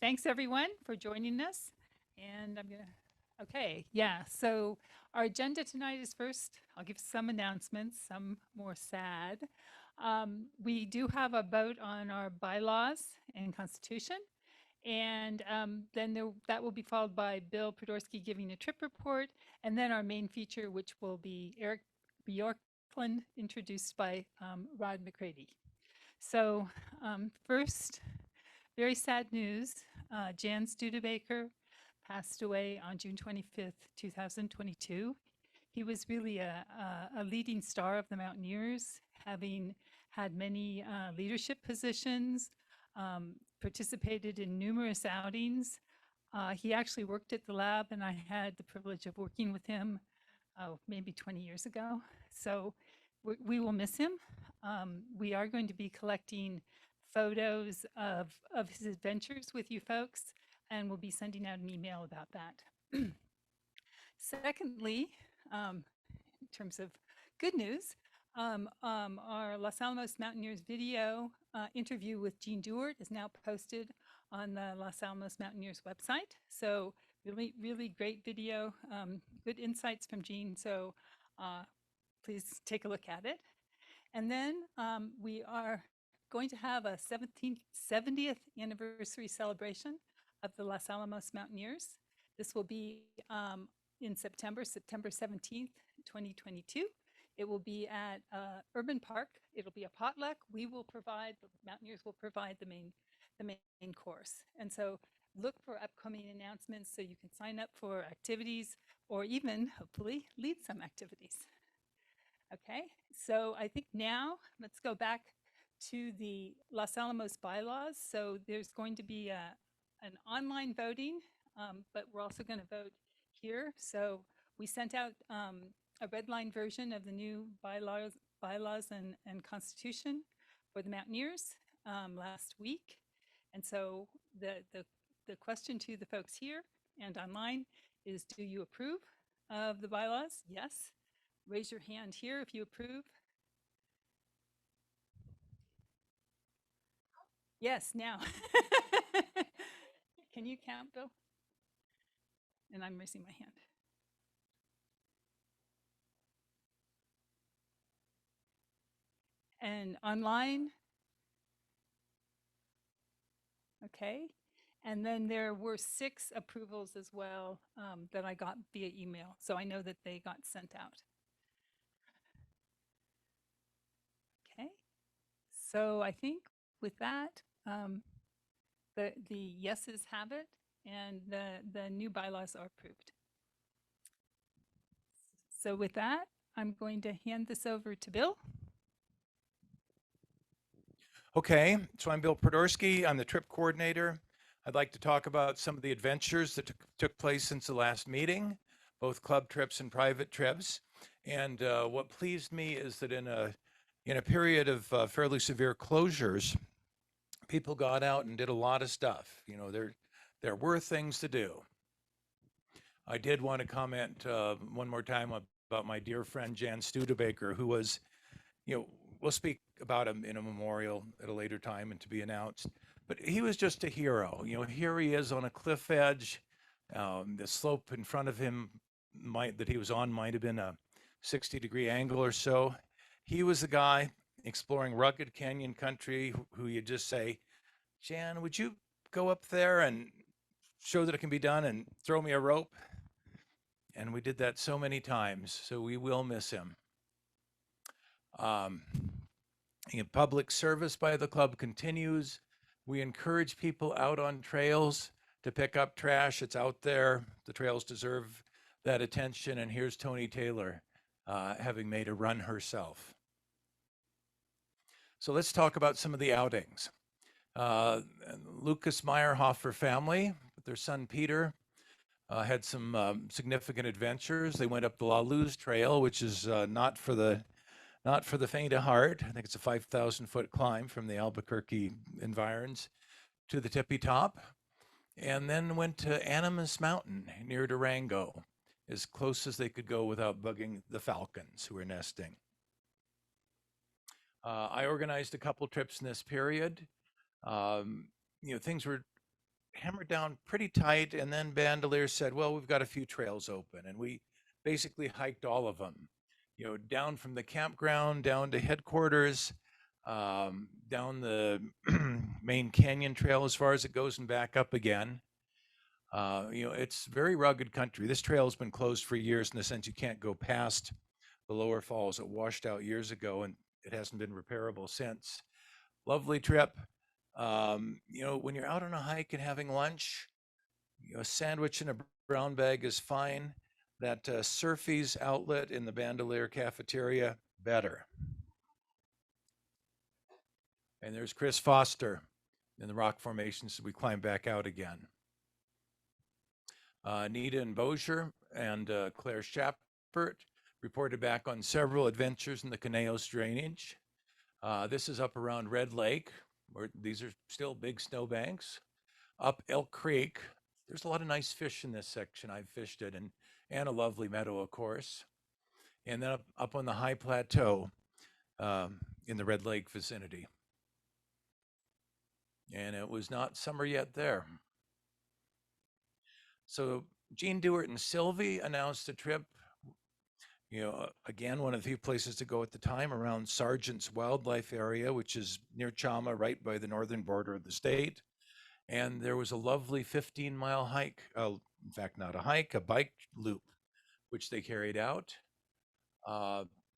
thanks everyone for joining us. And okay, yeah. So our agenda tonight is first, I'll give some announcements, some more sad. We do have a vote on our bylaws and constitution. And then that will be followed by Bill Podorski giving a trip report. And then our main feature, which will be Eric Björklund, introduced by Rod McCready. So first, very sad news. Jan Studebaker passed away on June 25th, 2022. He was really a leading star of the Mountaineers, having had many leadership positions, participated in numerous outings. He actually worked at the lab, and I had the privilege of working with him maybe 20 years ago. So we will miss him. We are going to be collecting photos of his adventures with you folks, and we'll be sending out an email about that. Secondly, in terms of good news, our Los Alamos Mountaineers video interview with Jean Dewart is now posted on the Los Alamos Mountaineers website. So really great video, good insights from Jean. So please take a look at it. And then we are going to have a 70th anniversary celebration of the Los Alamos Mountaineers. This will be in September 17th, 2022. It will be at Urban Park. It'll be a potluck. We will provide, the Mountaineers will provide the main course. And so look for upcoming announcements so you can sign up for activities or even hopefully lead some activities. Okay, so I think now let's go back to the Los Alamos bylaws. So there's going to be an online voting, but we're also going to vote here. So we sent out a red line version of the new bylaws and constitution for the Mountaineers last week. And so the question to the folks here and online is, do you approve of the bylaws? Yes. Raise your hand here if you approve. Yes, now. Can you count, Bill? And I'm raising my hand. And online? Okay. And then there were 6 approvals as well that I got via email. So I know that they got sent out. Okay. So I think with that, the yeses have it, and the new bylaws are approved. So with that, I'm going to hand this over to Bill. Okay, so I'm Bill Podorski. I'm the trip coordinator. I'd like to talk about some of the adventures that took place since the last meeting, both club trips and private trips. And what pleased me is that in a period of fairly severe closures, people got out and did a lot of stuff. You know, there were things to do. I did want to comment one more time about my dear friend Jan Studebaker, who was, you know, we'll speak about him in a memorial at a later time and to be announced. But he was just a hero. You know, here he is on a cliff edge. The slope in front of him that he was on might have been a 60-degree angle or so. He was the guy exploring rugged canyon country who you just say, Jan, would you go up there and show that it can be done and throw me a rope? And we did that so many times, so we will miss him. Public service by the club continues. We encourage people out on trails to pick up trash. It's out there. The trails deserve that attention. And here's Tony Taylor having made a run herself. So let's talk about some of the outings. Lucas Meyerhofer family, with their son Peter, had some significant adventures. They went up the La Luz Trail, which is not for the faint of heart. I think it's a 5,000-foot climb from the Albuquerque environs to the tippy top, and then went to Animas Mountain near Durango, as close as they could go without bugging the falcons who were nesting. I organized a couple trips in this period. You know, things were hammered down pretty tight. And then Bandolier said, well, we've got a few trails open. And we basically hiked all of them, down from the campground, down to headquarters, down the main canyon trail as far as it goes and back up again. It's very rugged country. This trail has been closed for years in the sense you can't go past the lower falls. It washed out years ago and it hasn't been repairable since. Lovely trip. When you're out on a hike and having lunch, a sandwich in a brown bag is fine. That Surfy's outlet in the Bandolier cafeteria, better. And there's Chris Foster in the rock formations. We climb back out again. Nita and Bozier and Claire Shapert reported back on several adventures in the Conejos drainage. This is up around Red Lake, where these are still big snowbanks. Up Elk Creek, there's a lot of nice fish in this section. I've fished it, and a lovely meadow, of course. And then up on the high plateau in the Red Lake vicinity. And it was not summer yet there. So Gene Dewart and Sylvie announced a trip, again, one of the few places to go at the time, around Sargent's Wildlife Area, which is near Chama, right by the northern border of the state. And there was a lovely 15-mile hike, in fact, not a hike, a bike loop, which they carried out.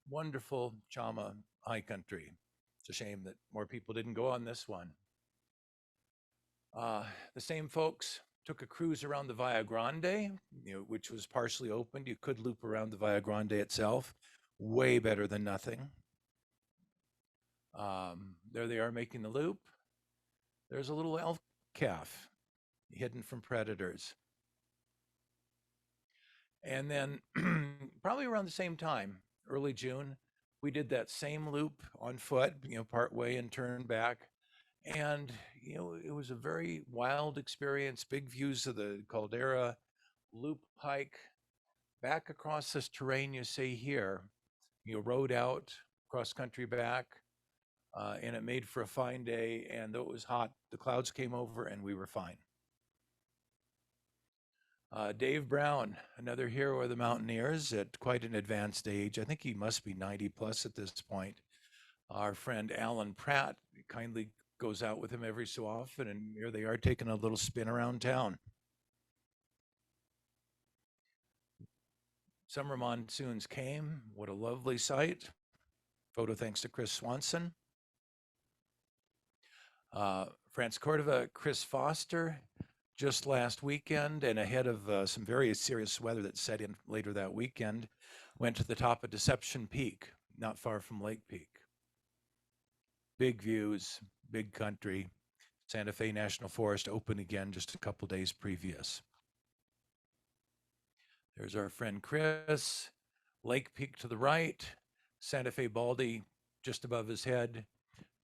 Wonderful Chama high country. It's a shame that more people didn't go on this one. The same folks took a cruise around the Via Grande, which was partially opened. You could loop around the Via Grande itself. Way better than nothing. There they are making the loop. There's a little elk calf hidden from predators. And then probably around the same time, early June, we did that same loop on foot, part way and turned back. And, it was a very wild experience, big views of the caldera, loop hike, back across this terrain you see here, rode out, cross country back, and it made for a fine day. And though it was hot, the clouds came over and we were fine. Dave Brown, another hero of the Mountaineers at quite an advanced age. I think he must be 90 plus at this point. Our friend Alan Pratt kindly goes out with him every so often, and here they are taking a little spin around town. Summer monsoons came. What a lovely sight. Photo thanks to Chris Swanson. France Cordova, Chris Foster, just last weekend and ahead of some very serious weather that set in later that weekend, went to the top of Deception Peak, not far from Lake Peak. Big views, big country. Santa Fe National Forest open again just a couple days previous. There's our friend Chris. Lake Peak to the right, Santa Fe Baldy just above his head,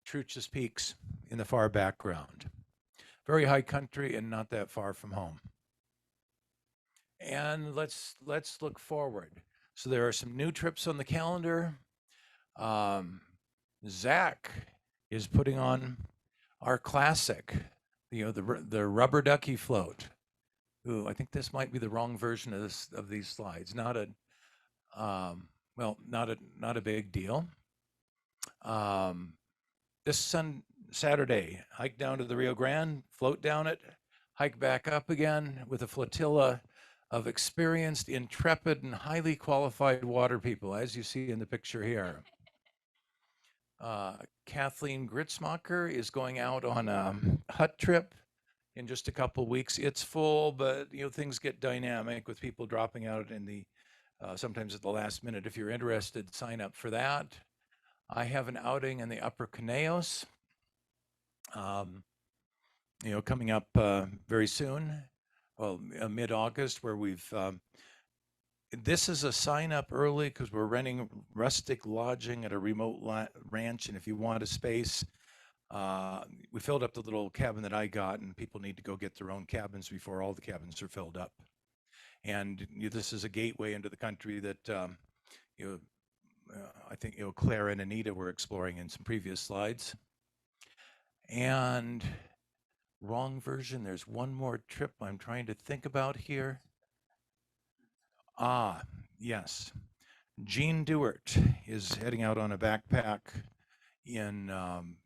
Truchas Peaks in the far background. Very high country and not that far from home. And let's look forward. So there are some new trips on the calendar. Zach is putting on our classic, the rubber ducky float. Ooh, I think this might be the wrong version of these slides. Not a big deal. This Saturday, hike down to the Rio Grande, float down it, hike back up again with a flotilla of experienced, intrepid, and highly qualified water people, as you see in the picture here. Kathleen Gritzmacher is going out on a hut trip in just a couple weeks. It's full, but things get dynamic with people dropping out in the sometimes at the last minute. If you're interested, sign up for that. I have an outing in the Upper Conejos, coming up very soon. Well, mid-August, where we've this is a sign up early because we're renting rustic lodging at a remote ranch. And if you want a space, we filled up the little cabin that I got, and people need to go get their own cabins before all the cabins are filled up. And this is a gateway into the country that I think Claire and Anita were exploring in some previous slides. And wrong version. There's one more trip I'm trying to think about here. Ah, yes. Gene Dewart is heading out on a backpack in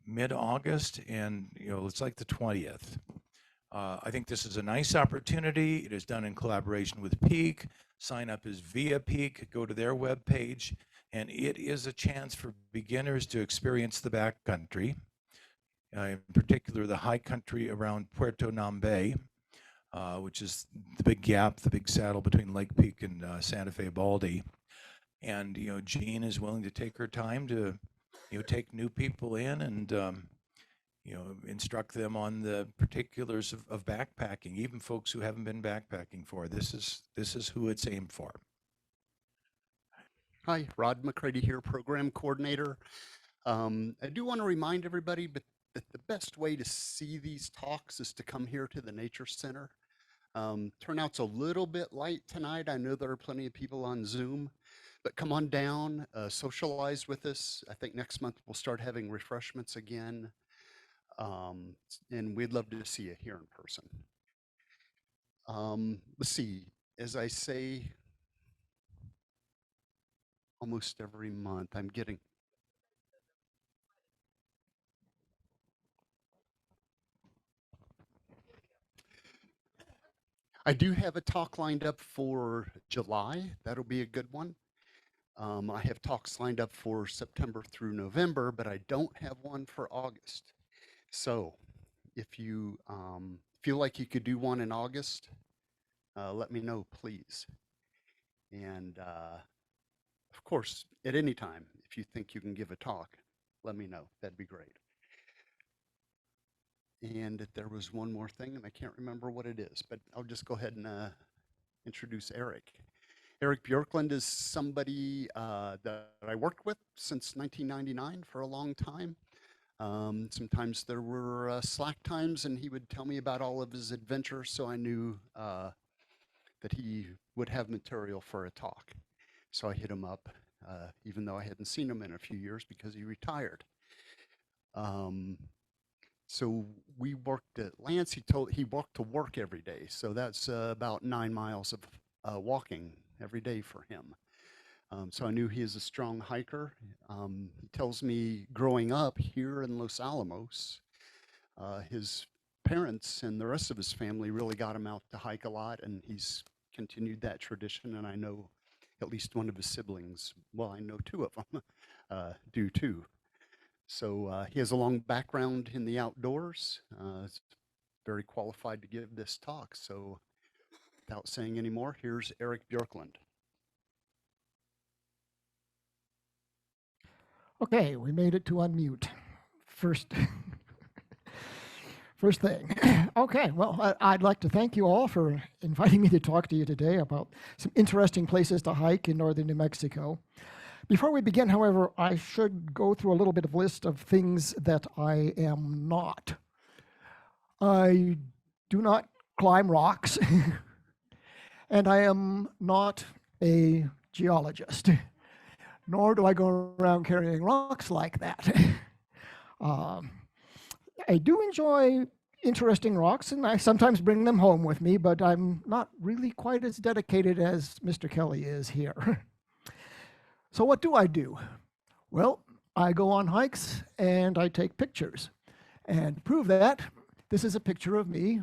mid-August, and it's like the 20th. I think this is a nice opportunity. It is done in collaboration with Peak. Sign up is via Peak. Go to their webpage, and it is a chance for beginners to experience the backcountry, in particular the high country around Puerto Nambe, which is the big gap, the big saddle between Lake Peak and Santa Fe Baldy. And Jean is willing to take her time to take new people in and instruct them on the particulars of backpacking, even folks who haven't been backpacking for. This is who it's aimed for. Hi, Rod McCready here, Program Coordinator. I do want to remind everybody that the best way to see these talks is to come here to the Nature Center. Turnout's a little bit light tonight. I know there are plenty of people on Zoom, but come on down, socialize with us. I think next month we'll start having refreshments again. And we'd love to see you here in person. Let's see, as I say, almost every month I'm getting. I do have a talk lined up for July. That'll be a good one. I have talks lined up for September through November, but I don't have one for August. So if you feel like you could do one in August, let me know, please. And of course, at any time, if you think you can give a talk, let me know. That'd be great. And there was one more thing, and I can't remember what it is, but I'll just go ahead and introduce Eric. Eric Björklund is somebody that I worked with since 1999 for a long time. Sometimes there were slack times, and he would tell me about all of his adventures, so I knew that he would have material for a talk. So I hit him up, even though I hadn't seen him in a few years because he retired. So we worked at Lance. He walked to work every day. So that's about 9 miles of walking every day for him. So I knew he is a strong hiker. He tells me growing up here in Los Alamos, his parents and the rest of his family really got him out to hike a lot, and he's continued that tradition. And I know at least one of his siblings, well, I know 2 of them do too. So he has a long background in the outdoors. He's very qualified to give this talk. So without saying any more, here's Eric Björklund. Okay, we made it to unmute. First thing. Okay, well, I'd like to thank you all for inviting me to talk to you today about some interesting places to hike in northern New Mexico. Before we begin, however, I should go through a little bit of list of things that I am not. I do not climb rocks, and I am not a geologist, nor do I go around carrying rocks like that. I do enjoy interesting rocks, and I sometimes bring them home with me, but I'm not really quite as dedicated as Mr. Kelly is here. So what do I do? Well, I go on hikes and I take pictures. And to prove that, this is a picture of me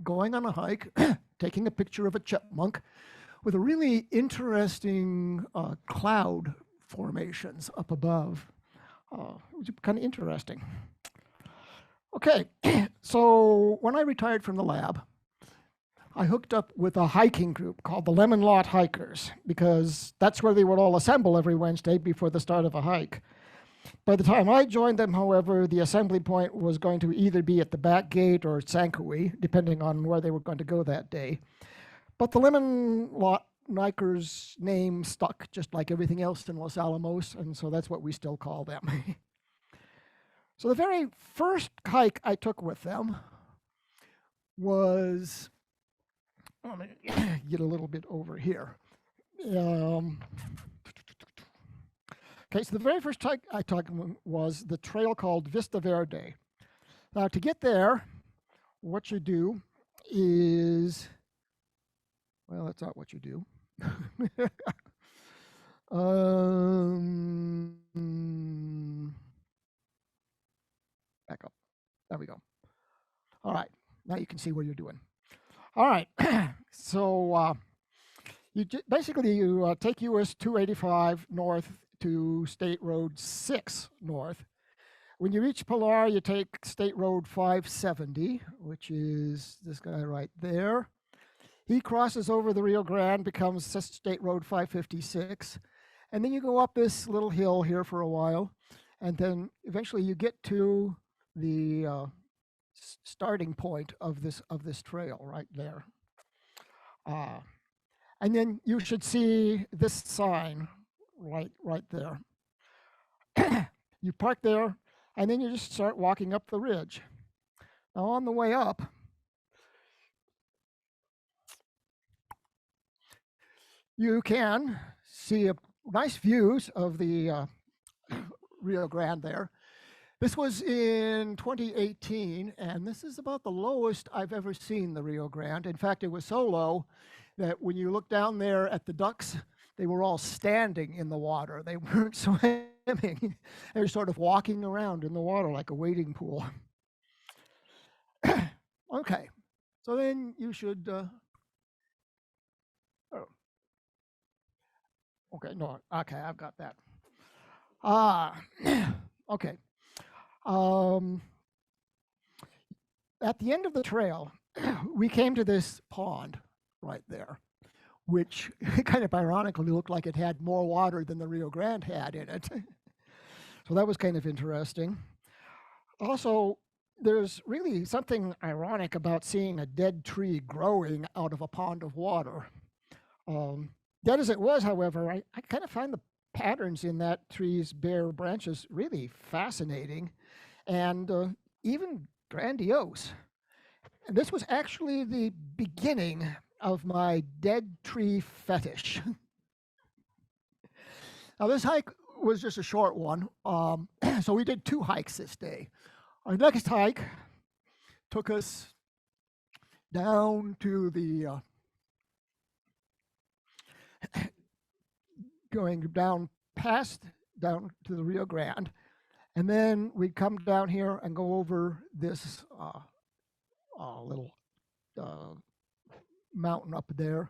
going on a hike, taking a picture of a chipmunk with a really interesting cloud formations up above. It was kind of interesting. Okay, so when I retired from the lab, I hooked up with a hiking group called the Lemon Lot Hikers, because that's where they would all assemble every Wednesday before the start of a hike. By the time I joined them, however, the assembly point was going to either be at the back gate or Sankoe, depending on where they were going to go that day. But the Lemon Lot Hikers name stuck, just like everything else in Los Alamos, and so that's what we still call them. So the very first hike I took with them was, let me get a little bit over here. Okay, so the very first hike I took was the trail called Vista Verde. Now to get there, what you do is, well, that's not what you do. Back up. There we go. All right. Now you can see what you're doing. All right. So basically you take US 285 north to State Road 6 north. When you reach Pilar, you take State Road 570, which is this guy right there. He crosses over the Rio Grande, becomes State Road 556. And then you go up this little hill here for a while. And then eventually you get to the starting point of this trail right there. And then you should see this sign right there. You park there, and then you just start walking up the ridge. Now on the way up, you can see nice views of the Rio Grande there. This was in 2018, and this is about the lowest I've ever seen the Rio Grande. In fact, it was so low that when you look down there at the ducks, they were all standing in the water. They weren't swimming. They were sort of walking around in the water like a wading pool. Okay, so then you should, okay, no, okay, I've got that. Okay. At the end of the trail, we came to this pond right there, which kind of ironically looked like it had more water than the Rio Grande had in it. So that was kind of interesting. Also, there's really something ironic about seeing a dead tree growing out of a pond of water. Dead as it was, however, I kind of find the patterns in that tree's bare branches really fascinating and even grandiose. And this was actually the beginning of my dead tree fetish. Now this hike was just a short one, so we did 2 hikes this day. Our next hike took us down to the going down to the Rio Grande, and then we'd come down here and go over this little mountain up there,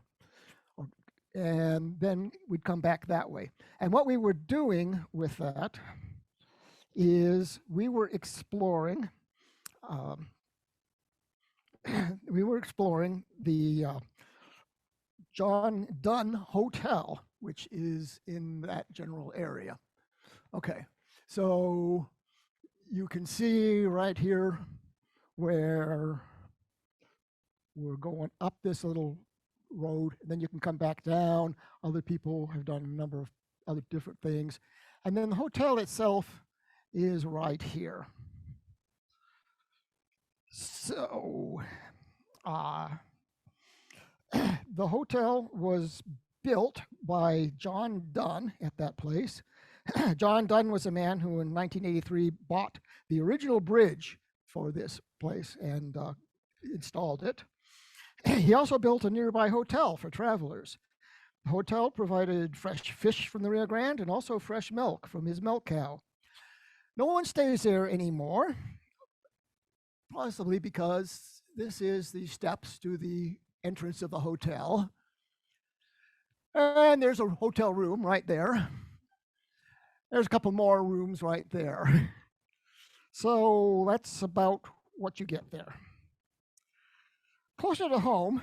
and then we'd come back that way. And what we were doing with that is we were exploring the John Dunn Hotel, which is in that general area. Okay, so you can see right here where we're going up this little road, and then you can come back down. Other people have done a number of other different things. And then the hotel itself is right here. So, the hotel was built by John Dunn at that place. John Dunn was a man who in 1983 bought the original bridge for this place and installed it. He also built a nearby hotel for travelers. The hotel provided fresh fish from the Rio Grande and also fresh milk from his milk cow. No one stays there anymore, possibly because this is the steps to the entrance of the hotel. And there's a hotel room right there. There's a couple more rooms right there. So that's about what you get there. Closer to home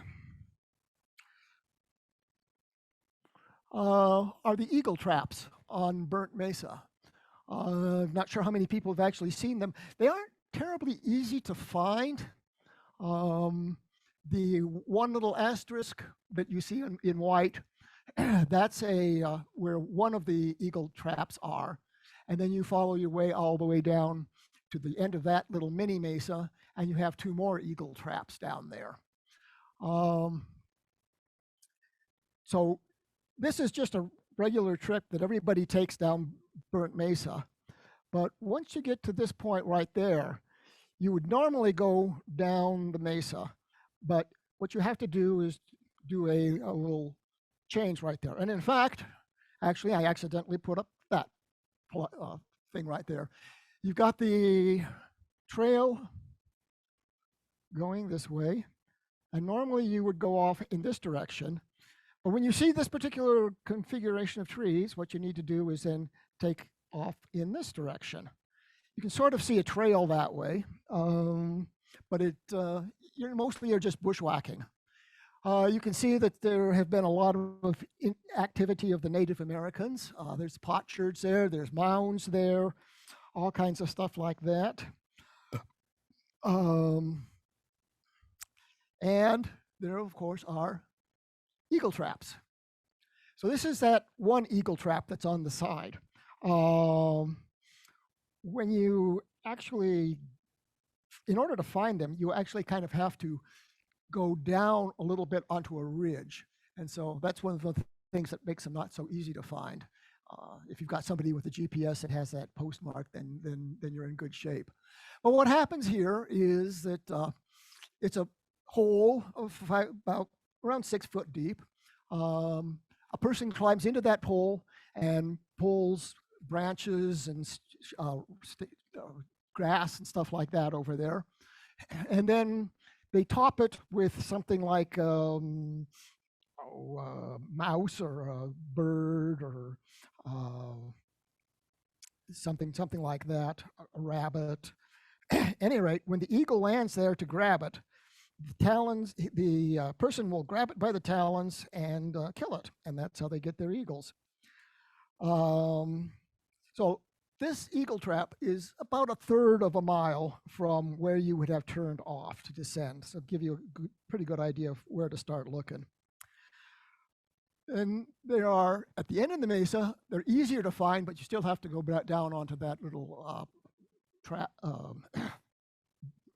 are the eagle traps on Burnt Mesa. I'm not sure how many people have actually seen them. They aren't terribly easy to find. The one little asterisk that you see in white, that's where one of the eagle traps are. And then you follow your way all the way down to the end of that little mini mesa, and you have 2 more eagle traps down there. So this is just a regular trip that everybody takes down Burnt Mesa. But once you get to this point right there, You would normally go down the mesa, but what you have to do is do a little change right there. And in fact, actually, I accidentally put up that thing right there. You've got the trail going this way, and normally you would go off in this direction. But when you see this particular configuration of trees, what you need to do is then take off in this direction. You can sort of see a trail that way, but you're mostly just bushwhacking. You can see that there have been a lot of activity of the Native Americans. There's potsherds there, there's mounds there, all kinds of stuff like that. And there, of course, are eagle traps. So this is that one eagle trap that's on the side. When you actually, in order to find them, you actually kind of have to go down a little bit onto a ridge. And so that's one of the things that makes them not so easy to find. If you've got somebody with a GPS that has that postmark, then you're in good shape. But what happens here is that it's a hole of about around 6 foot deep. A person climbs into that hole and pulls branches and grass and stuff like that over there. And then they top it with something like a mouse or a bird or something like that, a rabbit. At any rate, when the eagle lands there to grab it, the talons, the person will grab it by the talons and kill it, and that's how they get their eagles. So this eagle trap is about 1/3 of a mile from where you would have turned off to descend. So give you a pretty good idea of where to start looking. And they are at the end of the mesa. They're easier to find, but you still have to go back down onto that little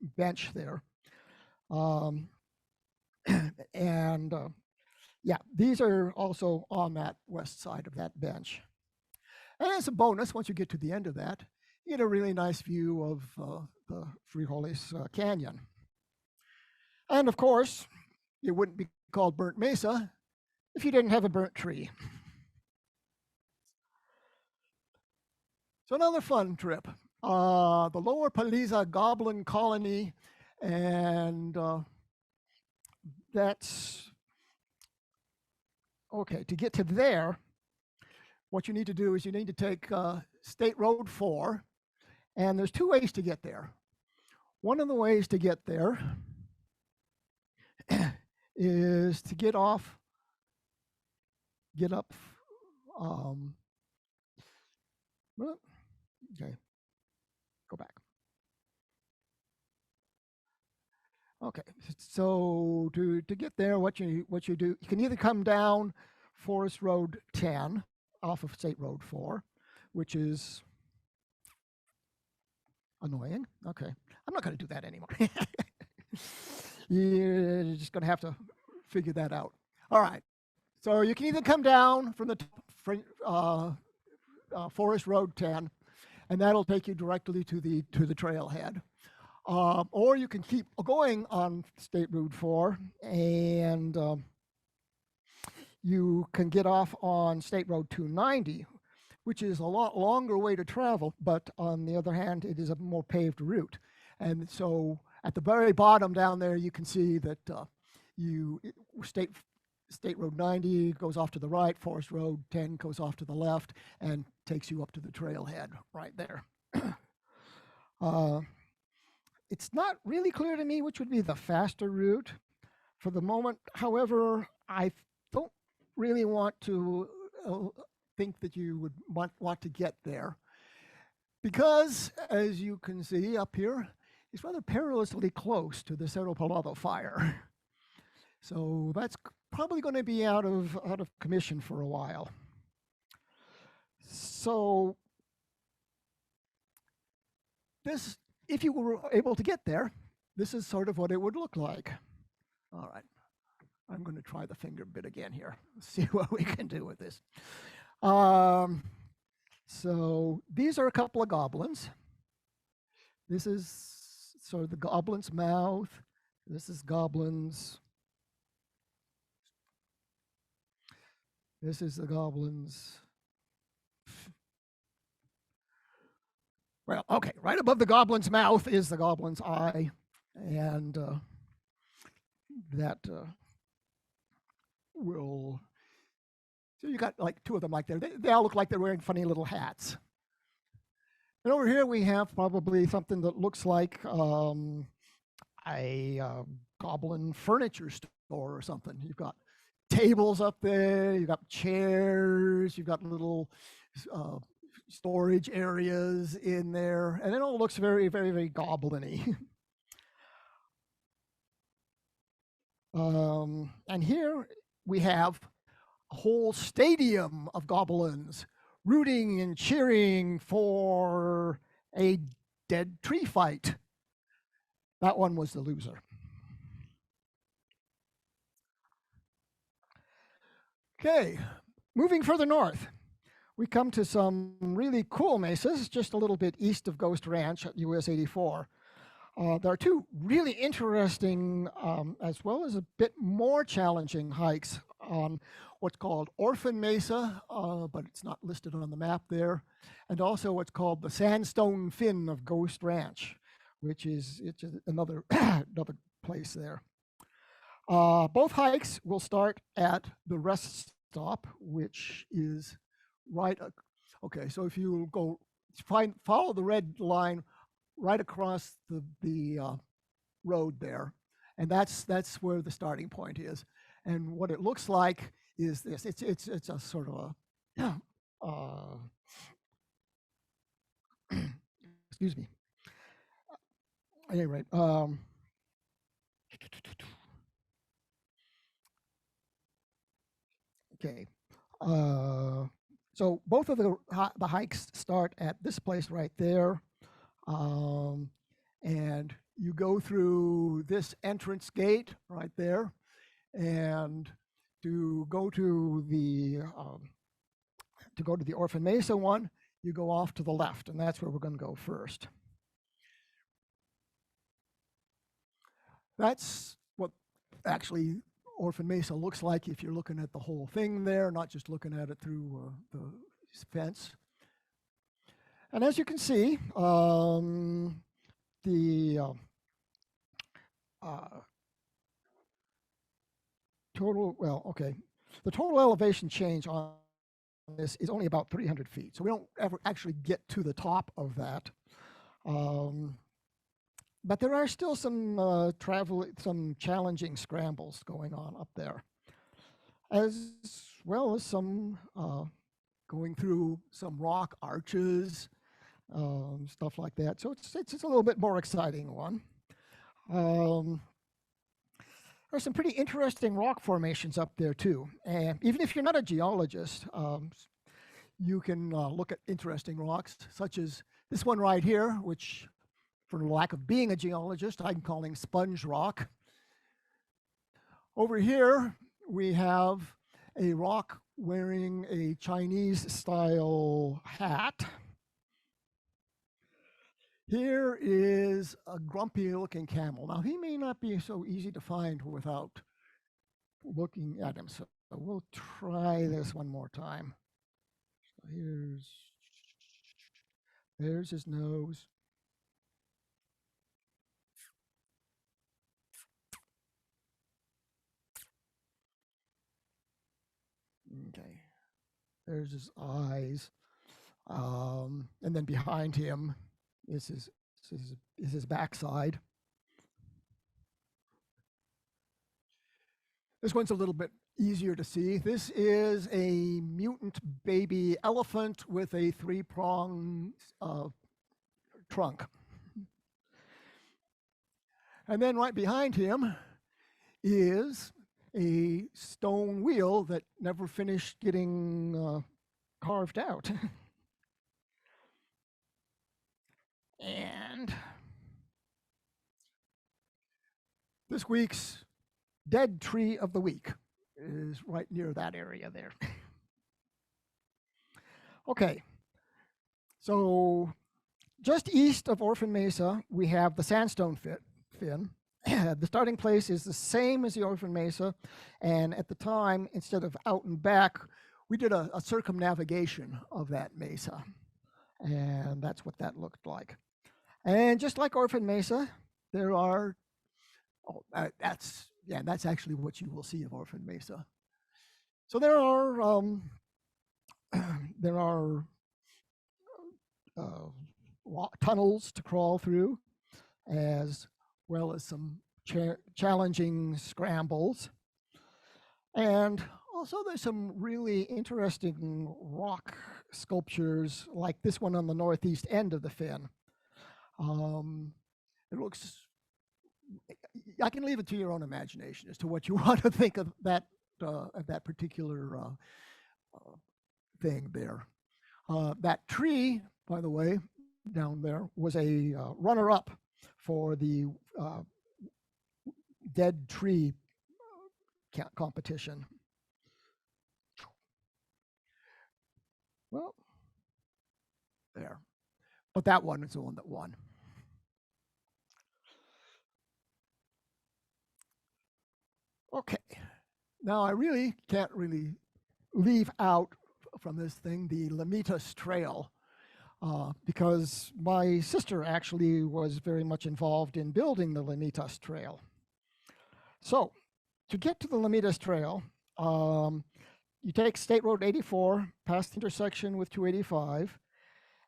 bench there. Yeah, these are also on that west side of that bench. And as a bonus, once you get to the end of that, you get a really nice view of the Frijoles Canyon. And of course, it wouldn't be called Burnt Mesa if you didn't have a burnt tree. So another fun trip, the Lower Paliza Goblin Colony, and that's, okay, to get to there, what you need to do is you need to take State Road 4, and there's 2 ways to get there. One of the ways to get there is to get up, okay, go back. Okay, so to get there, what you do, you can either come down Forest Road 10 off of State Road 4, which is annoying. Okay, I'm not going to do that anymore. You're just going to have to figure that out. All right, so you can either come down from the Forest Road 10, and that'll take you directly to the trailhead. Or you can keep going on State Route 4, and you can get off on State Road 290, which is a lot longer way to travel, but on the other hand, it is a more paved route. And so at the very bottom down there, you can see that State Road 90 goes off to the right, Forest Road 10 goes off to the left, and takes you up to the trailhead right there. It's not really clear to me which would be the faster route for the moment. However, I don't really want to think that you would want to get there, because as you can see up here, it's rather perilously close to the Cerro Pelado fire. So that's probably going to be out of commission for a while. So this, if you were able to get there, this is sort of what it would look like. All right, I'm going to try the finger bit again here. Let's see what we can do with this. So these are a couple of goblins. This is sort of the Goblin's Mouth. This is Goblin's. This is the Goblin's. Well, okay, right above the Goblin's Mouth is the Goblin's Eye, and that will. So you got like two of them like there. They all look like they're wearing funny little hats. And over here we have probably something that looks like a goblin furniture store or something. You've got tables up there, you've got chairs, you've got little storage areas in there, and it all looks very, very, very goblin-y. And here we have a whole stadium of goblins rooting and cheering for a dead tree fight. That one was the loser. Okay, moving further north, we come to some really cool mesas just a little bit east of Ghost Ranch at US 84. There are two really interesting, as well as a bit more challenging hikes on what's called Orphan Mesa, but it's not listed on the map there, and also what's called the Sandstone Fin of Ghost Ranch, which is another another place there. Both hikes will start at the rest stop, which is right. Okay, so if you go follow the red line right across the road there, and that's where the starting point is. And what it looks like is this. It's a sort of a excuse me. At any rate, okay. So both of the hikes start at this place right there, and you go through this entrance gate right there, and to go to the Orphan Mesa one, you go off to the left, and that's where we're going to go first. That's what actually Orphan Mesa looks like if you're looking at the whole thing there, not just looking at it through the fence. And as you can see, the total elevation change on this is only about 300 feet. So we don't ever actually get to the top of that. But there are still some some challenging scrambles going on up there, as well as some going through some rock arches, stuff like that. So it's a little bit more exciting one. There's some pretty interesting rock formations up there too. And even if you're not a geologist, you can look at interesting rocks, such as this one right here, which, for lack of being a geologist, I'm calling sponge rock. Over here, we have a rock wearing a Chinese-style hat. Here is a grumpy-looking camel. Now, he may not be so easy to find without looking at him, so we'll try this one more time. So there's his nose. Okay, there's his eyes, and then behind him is his backside. This one's a little bit easier to see. This is a mutant baby elephant with a three-pronged trunk. And then right behind him is a stone wheel that never finished getting carved out. And this week's dead tree of the week is right near that area there. Okay, so just east of Orphan Mesa, we have the sandstone fin. The starting place is the same as the Orphan Mesa, and at the time, instead of out and back, we did a circumnavigation of that mesa, and that's what that looked like. And just like Orphan Mesa, there are, that's actually what you will see of Orphan Mesa. So there are tunnels to crawl through, as well as some challenging scrambles. And also there's some really interesting rock sculptures like this one on the northeast end of the fin. It looks, I can leave it to your own imagination as to what you want to think of that particular thing there. That tree, by the way, down there was a runner-up for the dead tree competition. Well, there. But that one is the one that won. Okay. Now I really can't leave out from this thing the Lamitas Trail, because my sister actually was very much involved in building the Lamitas Trail. So to get to the Lamitas Trail, you take State Road 84 past the intersection with 285,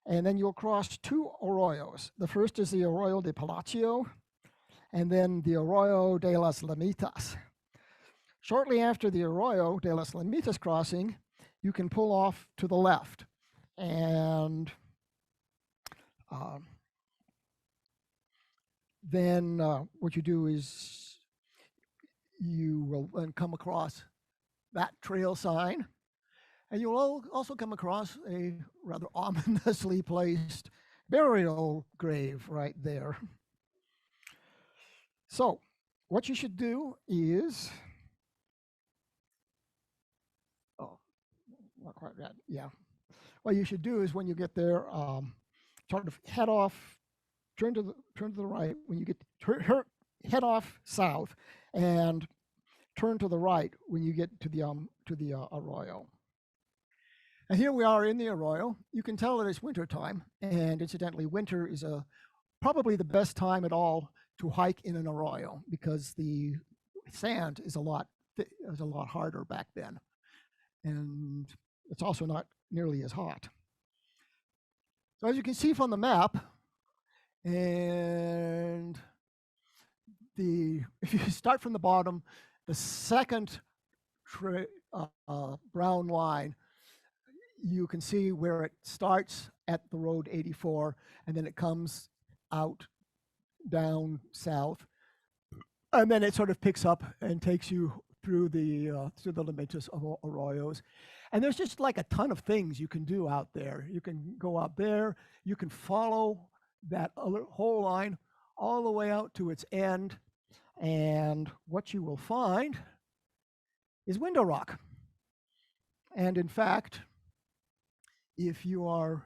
and then you'll cross two arroyos. The first is the Arroyo de Palacio, and then the Arroyo de las Lamitas. Shortly after the Arroyo de las Lamitas crossing, you can pull off to the left, and then what you do is you will then come across that trail sign, and you'll also come across a rather ominously placed burial grave right there. So what you should do is, not quite that, yeah. What you should do is when you get there, sort of head off, turn to the right. When you get head off south, and turn to the right when you get to the arroyo. And here we are in the arroyo. You can tell that it's winter time, and incidentally, winter is probably the best time at all to hike in an arroyo, because the sand is a lot harder back then, and it's also not nearly as hot. So as you can see from the map, and if you start from the bottom, the second brown line, you can see where it starts at the road 84, and then it comes out down south, and then it sort of picks up and takes you through the Lamitas arroyos. And there's just like a ton of things you can do out there. You can go out there, you can follow that whole line all the way out to its end, and what you will find is window rock. And in fact, if you are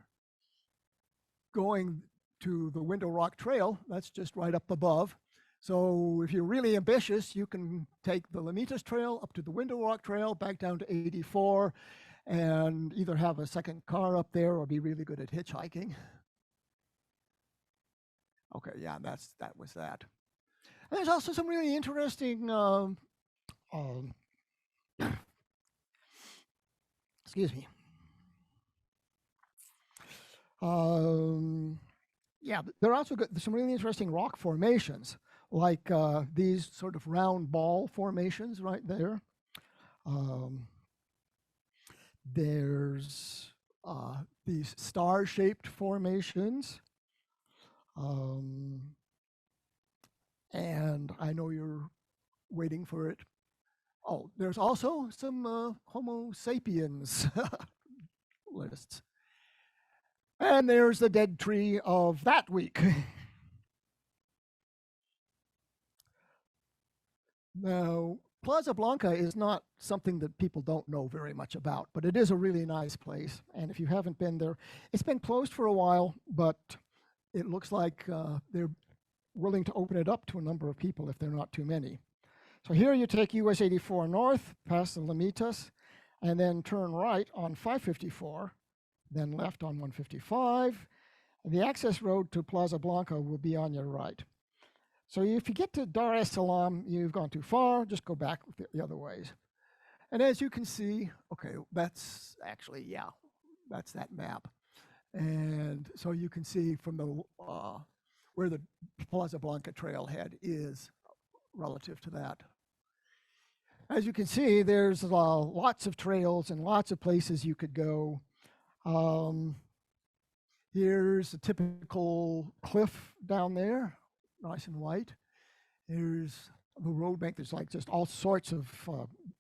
going to the Window Rock Trail, that's just right up above. So if you're really ambitious, you can take the Lamitas Trail up to the Window Rock Trail, back down to 84, and either have a second car up there or be really good at hitchhiking. Okay, yeah, that was that. And there's also some really interesting, excuse me. Yeah, there are also some really interesting rock formations, like these sort of round ball formations right there. There's these star-shaped formations. And I know you're waiting for it. Oh, there's also some Homo sapiens lists. And there's the dead tree of that week. Now, Plaza Blanca is not something that people don't know very much about, but it is a really nice place. And if you haven't been there, it's been closed for a while, but it looks like they're willing to open it up to a number of people if they're not too many. So here you take US 84 north, past the Limitas, and then turn right on 554, then left on 155. And the access road to Plaza Blanca will be on your right. So if you get to Dar es Salaam, you've gone too far, just go back the other ways. And as you can see, okay, that's actually, yeah, that's that map. And so you can see from the where the Plaza Blanca trailhead is relative to that. As you can see, there's lots of trails and lots of places you could go. Here's a typical cliff down there, nice and white. Here's the road bank. There's like just all sorts of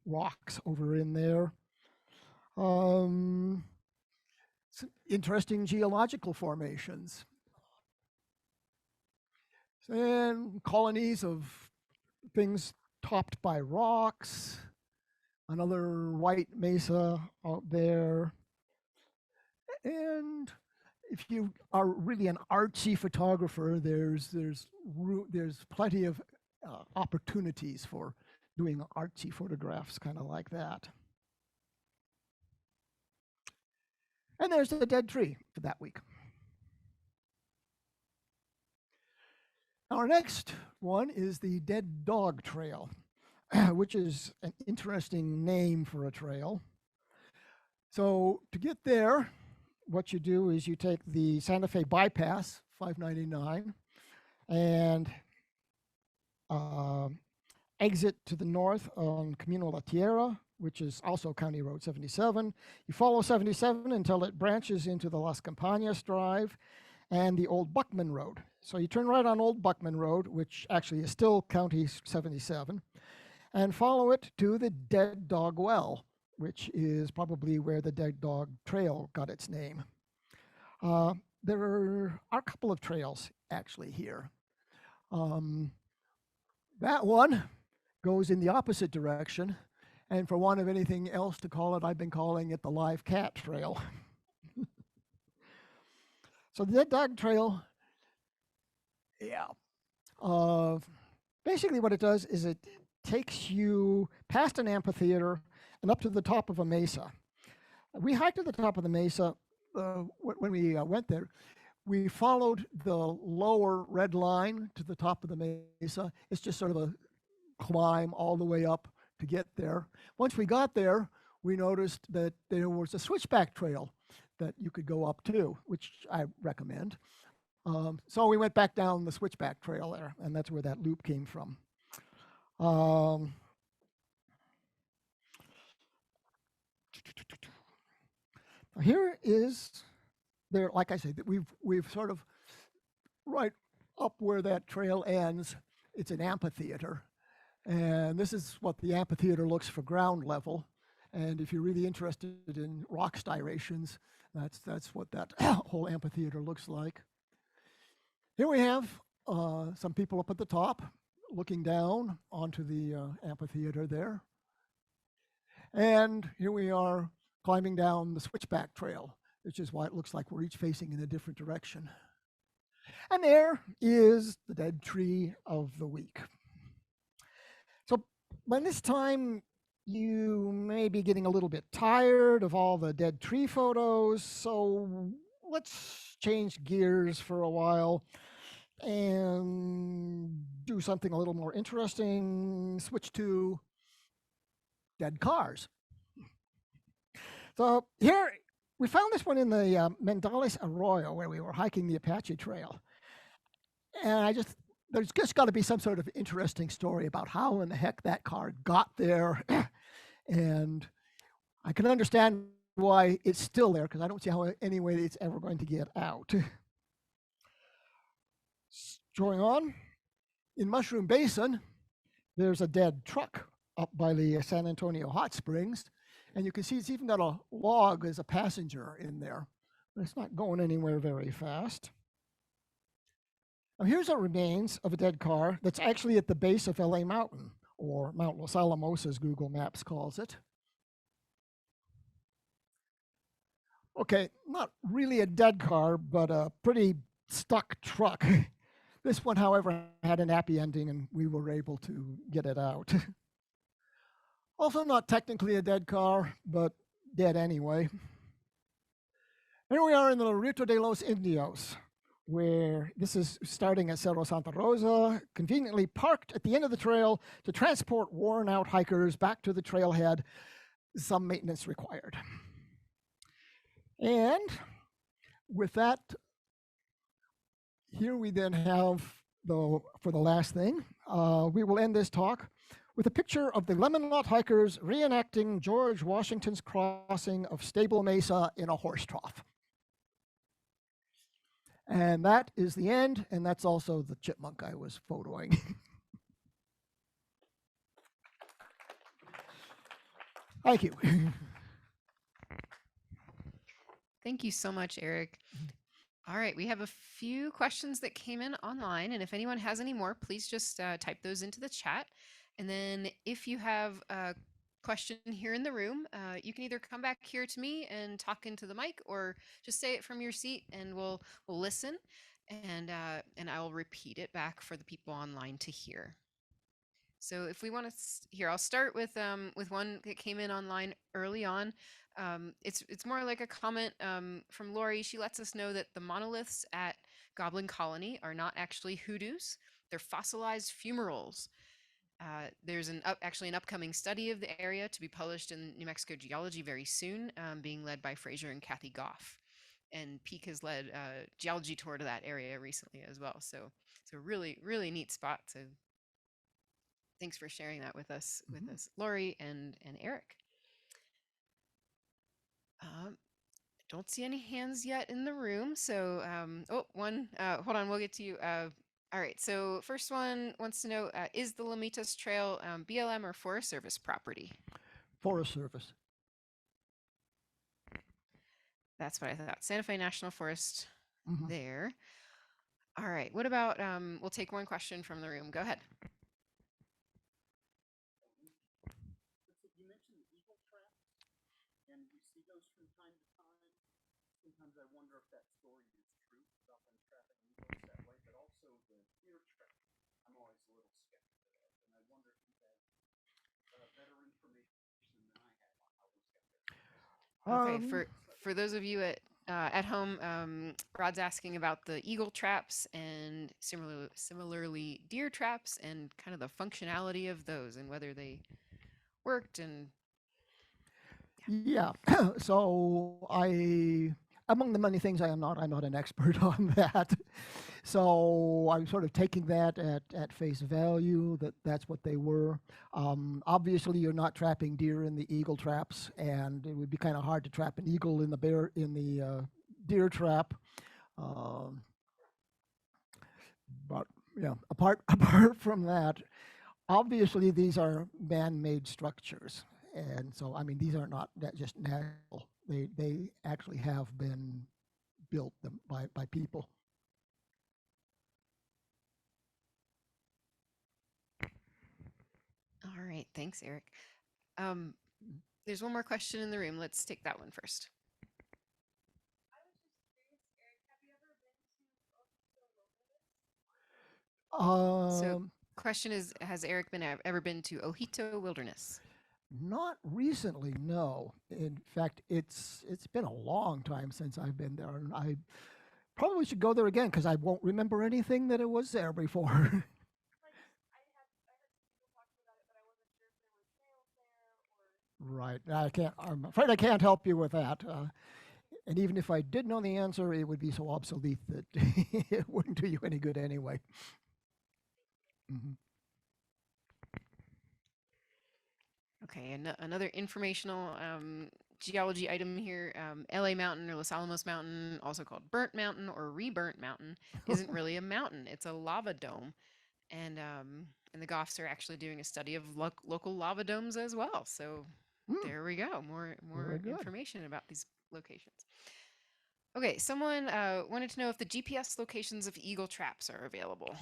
rocks over in there. Some interesting geological formations. And colonies of things topped by rocks. Another white mesa out there. And if you are really an artsy photographer, there's plenty of opportunities for doing artsy photographs, kind of like that. And there's the dead tree for that week. Our next one is the Dead Dog Trail, which is an interesting name for a trail. So to get there, what you do is you take the Santa Fe bypass, 599, and exit to the north on Camino La Tierra, which is also County Road 77. You follow 77 until it branches into the Las Campañas Drive and the Old Buckman Road. So you turn right on Old Buckman Road, which actually is still County 77, and follow it to the Dead Dog Well, which is probably where the Dead Dog Trail got its name. There are a couple of trails actually here. That one goes in the opposite direction, and for want of anything else to call it, I've been calling it the Live Cat Trail. So the Dead Dog Trail, yeah. Basically what it does is it takes you past an amphitheater and up to the top of a mesa. We hiked to the top of the mesa when we went there. We followed the lower red line to the top of the mesa. It's just sort of a climb all the way up to get there. Once we got there, we noticed that there was a switchback trail that you could go up to, which I recommend. So we went back down the switchback trail there, and that's where that loop came from. Here is there, like I said, we've sort of right up where that trail ends. It's an amphitheater, and this is what the amphitheater looks for ground level. And if you're really interested in rock striations, that's what that whole amphitheater looks like. Here we have some people up at the top looking down onto the amphitheater there. And here we are climbing down the switchback trail, which is why it looks like we're each facing in a different direction. And there is the dead tree of the week. So by this time, you may be getting a little bit tired of all the dead tree photos, so let's change gears for a while and do something a little more interesting. Switch to dead cars. So here, we found this one in the Mendales Arroyo where we were hiking the Apache Trail. And there's just got to be some sort of interesting story about how in the heck that car got there. And I can understand why it's still there, because I don't see how any way it's ever going to get out. Going on, in Mushroom Basin, there's a dead truck up by the San Antonio Hot Springs. And you can see it's even got a log as a passenger in there. But it's not going anywhere very fast. Now here's a remains of a dead car that's actually at the base of LA Mountain, or Mount Los Alamos as Google Maps calls it. Okay, not really a dead car, but a pretty stuck truck. This one, however, had an happy ending and we were able to get it out. Also not technically a dead car, but dead anyway. Here we are in the Ruta de los Indios, where this is starting at Cerro Santa Rosa, conveniently parked at the end of the trail to transport worn out hikers back to the trailhead, some maintenance required. And with that, here we then have, for the last thing, we will end this talk with a picture of the Lemon Lot hikers reenacting George Washington's crossing of Stable Mesa in a horse trough. And that is the end, and that's also the chipmunk I was photoing. Thank you. Thank you so much, Eric. All right, we have a few questions that came in online, and if anyone has any more, please just type those into the chat. And then if you have a question here in the room, you can either come back here to me and talk into the mic, or just say it from your seat, and we'll listen, and I will repeat it back for the people online to hear. So if we want to here, I'll start with one that came in online early on. It's more like a comment from Lori. She lets us know that the monoliths at Goblin Colony are not actually hoodoos; they're fossilized fumaroles. There's actually an upcoming study of the area to be published in New Mexico Geology very soon, being led by Fraser and Kathy Goff. And Peak has led a geology tour to that area recently as well. So it's a really, really neat spot. So thanks for sharing that with us, Lori and Eric. Don't see any hands yet in the room. So, hold on, we'll get to you. All right, so first one wants to know, is the Lomitas Trail BLM or Forest Service property? Forest Service. That's what I thought. Santa Fe National Forest there. All right, what about, we'll take one question from the room. Go ahead. You mentioned eagle traps, and we see those from time to time. Sometimes I wonder if that story is true about them trapping eagles that way, but also the deer trap. I'm always a little skeptical of, and I wonder if you have better information than I have on how those get there. Okay, for those of you at home, Rod's asking about the eagle traps and similarly deer traps and kind of the functionality of those and whether they worked. And yeah. So among the many things I'm not an expert on that. So I'm sort of taking that at face value that that's what they were. Obviously, you're not trapping deer in the eagle traps, and it would be kind of hard to trap an eagle in the deer trap. But yeah, apart from that, obviously these are man-made structures, and so I mean these are not just natural. They actually have been built by people. all right, thanks, Eric. There's one more question in the room. Let's take that one first. So question is, has Eric ever been to Ojito Wilderness? Not recently, no. In fact, it's been a long time since I've been there, and I probably should go there again because I won't remember anything that it was there before. Right. I'm afraid I can't help you with that. And even if I did know the answer, it would be so obsolete that it wouldn't do you any good anyway. Okay, another informational geology item here. LA Mountain or Los Alamos Mountain, also called Burnt Mountain or Reburnt Mountain, isn't really a mountain. It's a lava dome. And the Goffs are actually doing a study of local lava domes as well. So there we go. More information about these locations. Okay, someone wanted to know if the GPS locations of eagle traps are available.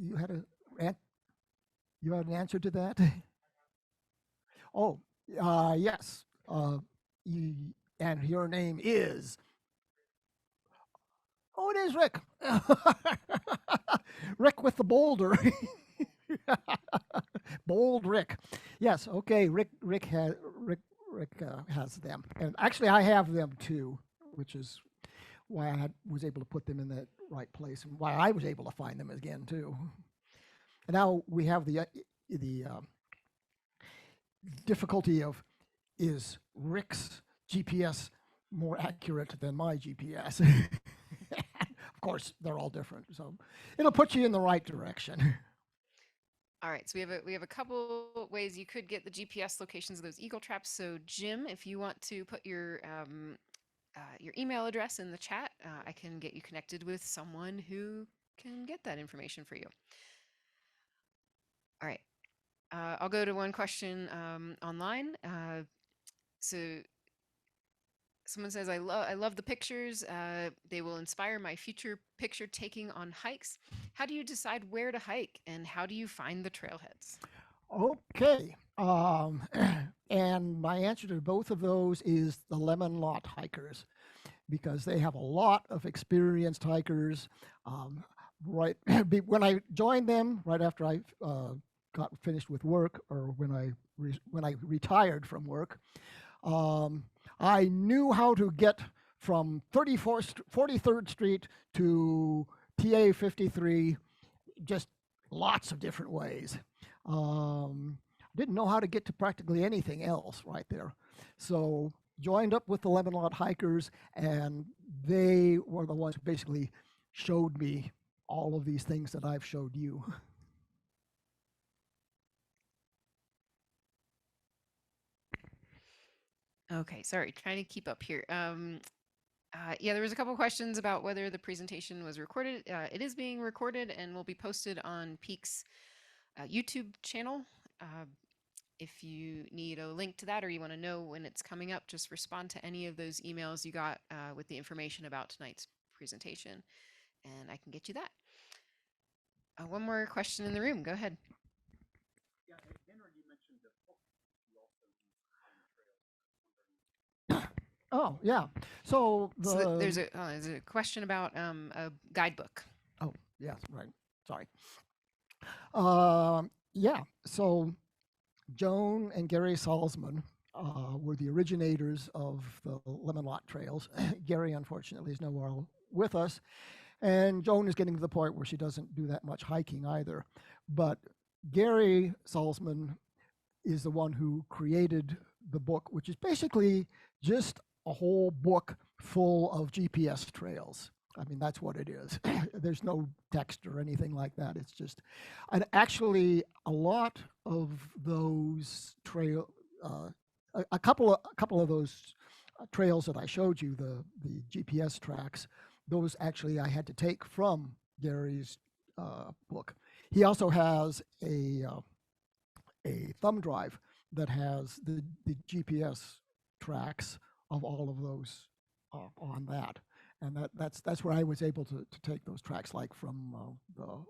You had an answer to that? Oh, yes. And your name is? Oh, it is Rick. Rick with the boulder. Bold Rick. Yes. Okay. Rick has them, and actually I have them too, which is why was able to put them in that right place, and why I was able to find them again too. And now we have the difficulty of, is Rick's GPS more accurate than my GPS? Of course, they're all different, so it'll put you in the right direction. All right, so we have a couple ways you could get the GPS locations of those eagle traps. So Jim, if you want to put your email address in the chat, I can get you connected with someone who can get that information for you. All right, I'll go to one question online. So someone says, I love the pictures. They will inspire my future picture taking on hikes. How do you decide where to hike, and how do you find the trailheads? Okay. And my answer to both of those is the Lemon Lot hikers, because they have a lot of experienced hikers. Right when I joined them, right after I got finished with work, or when I retired from work, I knew how to get from 43rd Street to TA 53, just lots of different ways. Didn't know how to get to practically anything else right there. So joined up with the Lemon Lot hikers, and they were the ones who basically showed me all of these things that I've showed you. Okay, sorry, trying to keep up here. Yeah, there was a couple questions about whether the presentation was recorded. It is being recorded and will be posted on Peak's YouTube channel. If you need a link to that, or you want to know when it's coming up, just respond to any of those emails you got with the information about tonight's presentation, and I can get you that. One more question in the room. Go ahead. Yeah, Henry, you mentioned the book you also use on the trails. Oh, yeah. So there's a question about a guidebook. Oh, yes, right. Sorry. Yeah. So Joan and Gary Salzman were the originators of the Lemon Lot trails. Gary, unfortunately, is no more with us. And Joan is getting to the point where she doesn't do that much hiking either. But Gary Salzman is the one who created the book, which is basically just a whole book full of GPS trails. I mean, that's what it is. There's no text or anything like that. It's just, and actually a lot of those a couple of those trails that I showed you, the GPS tracks, those actually I had to take from Gary's book. He also has a thumb drive that has the GPS tracks of all of those on that. And that's where I was able to take those tracks, like from the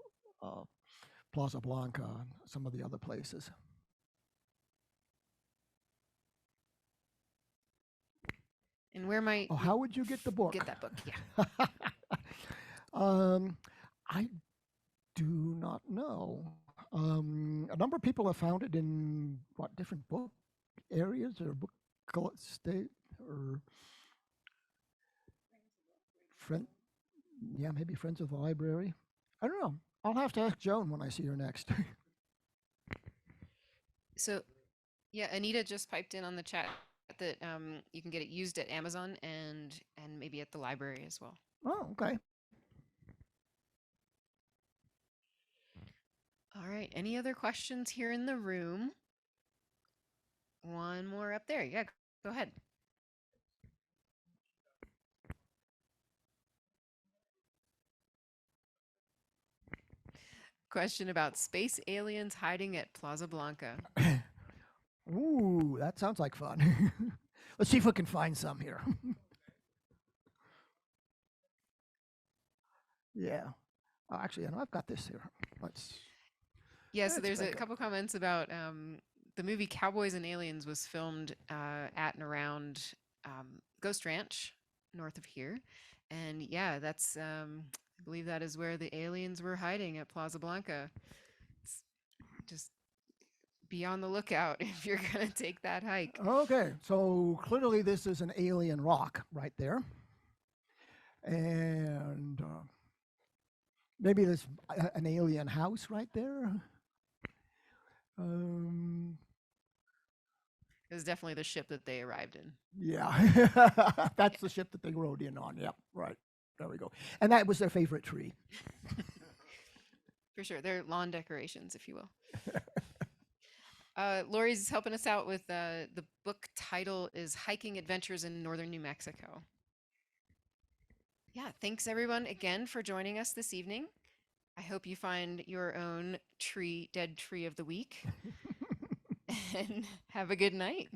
Plaza Blanca and some of the other places. And where might how would you get the book? Get that book, yeah. I do not know. A number of people have found it in different book areas or book state or maybe Friends of the Library. I don't know. I'll have to ask Joan when I see her next. So, yeah, Anita just piped in on the chat that you can get it used at Amazon and maybe at the library as well. Oh, okay. All right. Any other questions here in the room? One more up there. Yeah, go ahead. Question about space aliens hiding at Plaza Blanca. Ooh, that sounds like fun. Let's see if we can find some here. Yeah. Oh, actually, I've got this here. Yeah, so there's a couple comments about the movie Cowboys and Aliens was filmed at and around Ghost Ranch, north of here. And yeah, that's I believe that is where the aliens were hiding at Plaza Blanca. It's just be on the lookout if you're gonna take that hike. Okay, so clearly this is an alien rock right there. And maybe there's an alien house right there. It was definitely the ship that they arrived in. Yeah, that's the ship that they rode in on. Yep, right. There we go. And that was their favorite tree. For sure. They're lawn decorations, if you will. Lori's helping us out with the book title is Hiking Adventures in Northern New Mexico. Yeah, thanks everyone again for joining us this evening. I hope you find your own dead tree of the week. And have a good night.